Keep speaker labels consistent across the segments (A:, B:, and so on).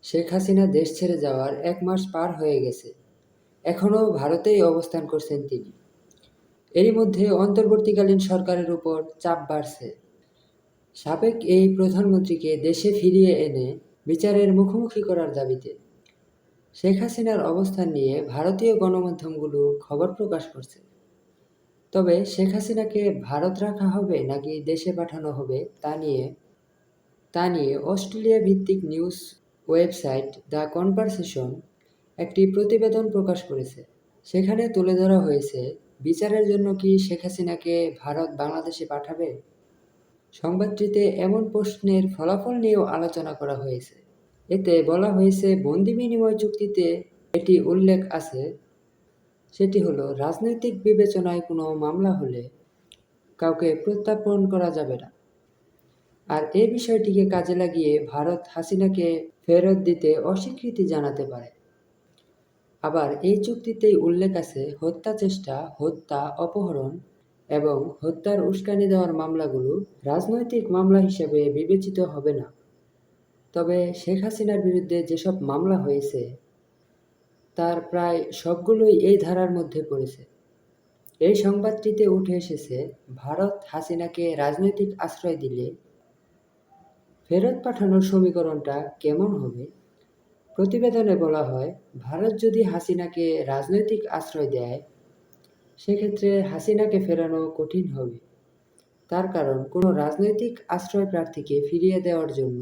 A: শেখ হাসিনা দেশ ছেড়ে যাওয়ার ১ মাস পার হয়ে গেছে। এখনও ভারতেই অবস্থান করছেন তিনি। এরই মধ্যে অন্তর্বর্তীকালীন সরকারের উপর চাপ বাড়ছে। সাবেক এই প্রধানমন্ত্রীকে দেশে ফিরিয়ে এনে বিচারের মুখোমুখি করার দাবিতে। শেখ হাসিনার অবস্থান নিয়ে ভারতীয় গণমাধ্যমগুলো খবর প্রকাশ করছে। তবে শেখ হাসিনাকে ভারত রাখা হবে নাকি দেশে পাঠানো হবে তা নিয়ে অস্ট্রেলিয়া ভিত্তিক নিউজ ওয়েবসাইট দ্য কনভারসেশন একটি প্রতিবেদন প্রকাশ করেছে। সেখানে তুলে ধরা হয়েছে, বিচারের জন্য কি শেখ হাসিনাকে ভারত বাংলাদেশে পাঠাবে? সংবাদটিতে এমন প্রশ্নের ফলাফল নিয়েও আলোচনা করা হয়েছে। এতে বলা হয়েছে, বন্দি বিনিময় চুক্তিতে এটি উল্লেখ আছে, সেটি হলো রাজনৈতিক বিবেচনায় কোনো মামলা হলে কাউকে প্রত্যার্পণ করা যাবে না। আর এই বিষয়টিকে কাজে লাগিয়ে ভারত হাসিনাকে ফেরত দিতে অস্বীকৃতি জানাতে পারে। আবার এই চুক্তিতেই উল্লেখ আছে, হত্যা চেষ্টা, হত্যা, অপহরণ এবং হত্যার উস্কানি দেওয়ার মামলাগুলো রাজনৈতিক মামলা হিসেবে বিবেচিত হবে না। তবে শেখ হাসিনার বিরুদ্ধে যেসব মামলা হয়েছে তার প্রায় সবগুলোই এই ধারার মধ্যে পড়েছে। এই সংবাদটিতে উঠে এসেছে, ভারত হাসিনাকে রাজনৈতিক আশ্রয় দিলে ফেরত পাঠানোর সমীকরণটা কেমন হবে? প্রতিবেদনে বলা হয়, ভারত যদি হাসিনাকে রাজনৈতিক আশ্রয় দেয়, সেক্ষেত্রে হাসিনাকে ফেরানো কঠিন হবে। তার কারণ, কোনো রাজনৈতিক আশ্রয় প্রার্থীকে ফিরিয়ে দেওয়ার জন্য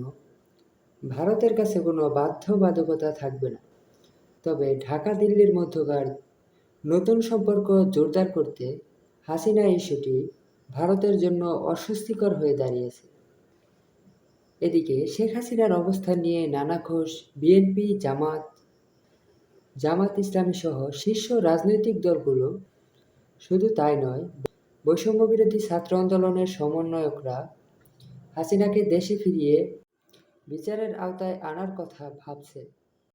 A: ভারতের কাছে কোনো বাধ্যবাধকতা থাকবে না। তবে ঢাকা দিল্লির মধ্যকার নতুন সম্পর্ক জোরদার করতে হাসিনা ইস্যুটি ভারতের জন্য অস্বস্তিকর হয়ে দাঁড়িয়েছে। এদিকে শেখ হাসিনার অবস্থান নিয়ে নানা ঘোষ বিএনপি, জামাত ইসলামী সহ শীর্ষ রাজনৈতিক দলগুলো, শুধু তাই নয়, বৈষম্যবিরোধী ছাত্র আন্দোলনের সমন্বয়করা হাসিনাকে দেশে ফিরিয়ে বিচারের আওতায় আনার কথা ভাবছে।